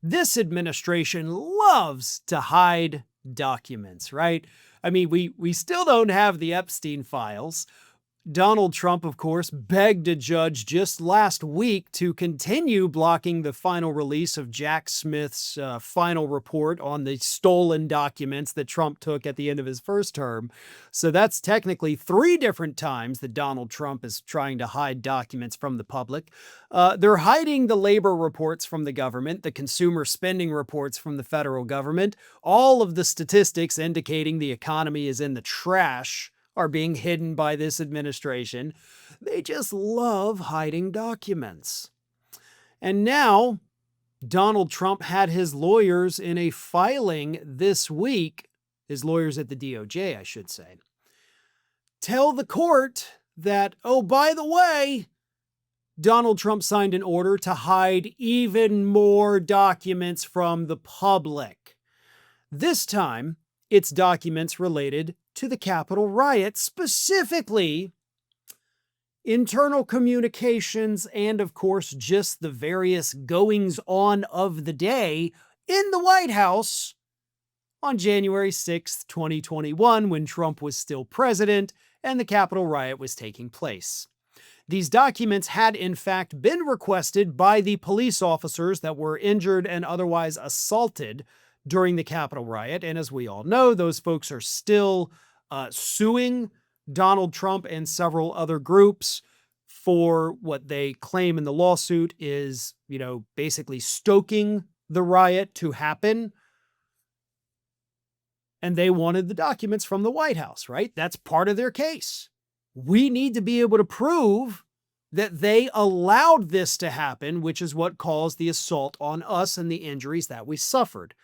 This administration loves to hide documents, right? I mean, we still don't have the Epstein files. Donald Trump, of course, begged a judge just last week to continue blocking the final release of Jack Smith's final report on the stolen documents that Trump took at the end of his first term. So that's technically 3 different times that Donald Trump is trying to hide documents from the public. They're hiding the labor reports from the government, the consumer spending reports from the federal government, all of the statistics indicating the economy is in the trash are being hidden by this administration. They just love hiding documents. And now, Donald Trump had his lawyers in a filing this week, his lawyers at the DOJ, I should say, tell the court that, oh, by the way, Donald Trump signed an order to hide even more documents from the public. This time, it's documents related to the Capitol Riot, specifically internal communications and, of course, just the various goings-on of the day in the White House on January 6th, 2021, when Trump was still president and the Capitol Riot was taking place. These documents had, in fact, been requested by the police officers that were injured and otherwise assaulted during the Capitol Riot. And as we all know, those folks are still suing Donald Trump and several other groups for what they claim in the lawsuit is, basically stoking the riot to happen. And they wanted the documents from the White House, right? That's part of their case. We need to be able to prove that they allowed this to happen, which is what caused the assault on us and the injuries that we suffered.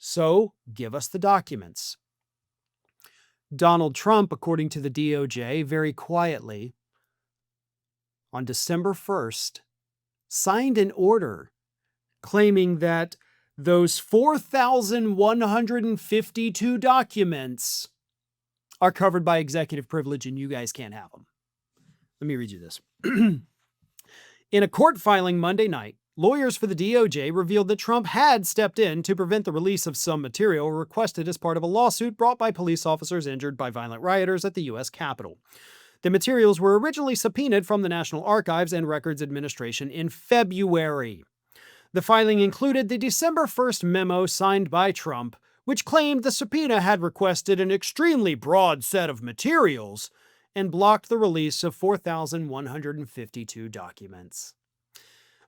So give us the documents. Donald Trump, according to the DOJ, very quietly, on December 1st, signed an order claiming that those 4,152 documents are covered by executive privilege and you guys can't have them. Let me read you this. In a court filing Monday night, lawyers for the DOJ revealed that Trump had stepped in to prevent the release of some material requested as part of a lawsuit brought by police officers injured by violent rioters at the U.S. Capitol. The materials were originally subpoenaed from the National Archives and Records Administration in February. The filing included the December 1st memo signed by Trump, which claimed the subpoena had requested an extremely broad set of materials and blocked the release of 4,152 documents.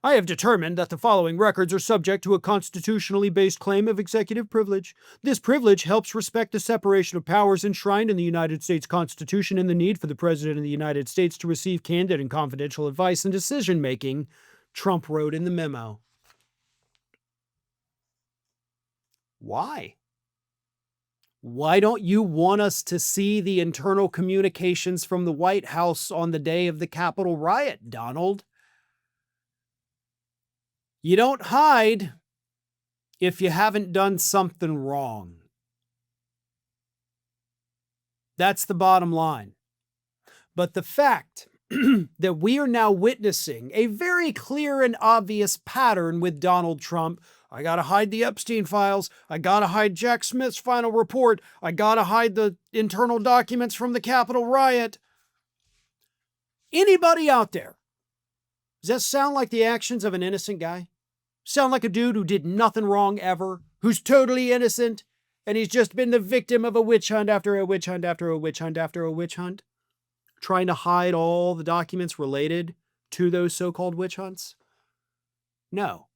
I have determined that the following records are subject to a constitutionally based claim of executive privilege. This privilege helps respect the separation of powers enshrined in the United States Constitution and the need for the President of the United States to receive candid and confidential advice in decision-making, Trump wrote in the memo. Why? Why don't you want us to see the internal communications from the White House on the day of the Capitol riot, Donald? You don't hide if you haven't done something wrong. That's the bottom line. But the fact that we are now witnessing a very clear and obvious pattern with Donald Trump, I gotta hide the Epstein files, I gotta hide Jack Smith's final report, I gotta hide the internal documents from the Capitol riot. Anybody out there, does that sound like the actions of an innocent guy? Sound like a dude who did nothing wrong ever, who's totally innocent, and he's just been the victim of a witch hunt after a witch hunt after a witch hunt after a witch hunt, trying to hide all the documents related to those so-called witch hunts? No.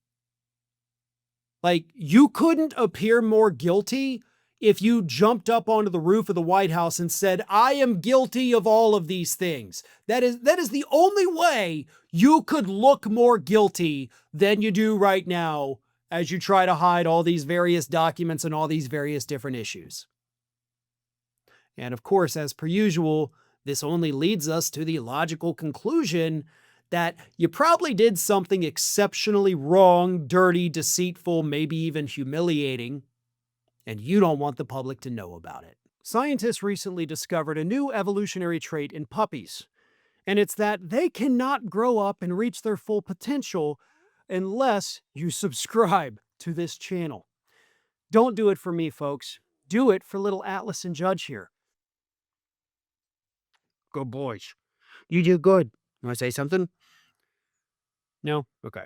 Like, you couldn't appear more guilty if you jumped up onto the roof of the White House and said, I am guilty of all of these things. That is the only way you could look more guilty than you do right now as you try to hide all these various documents and all these various different issues. And of course, as per usual, this only leads us to the logical conclusion that you probably did something exceptionally wrong, dirty, deceitful, maybe even humiliating, and you don't want the public to know about it. Scientists recently discovered a new evolutionary trait in puppies, and it's that they cannot grow up and reach their full potential unless you subscribe to this channel. Don't do it for me, folks. Do it for little Atlas and Judge here. Good boys. You do good. Want to say something? No? Okay.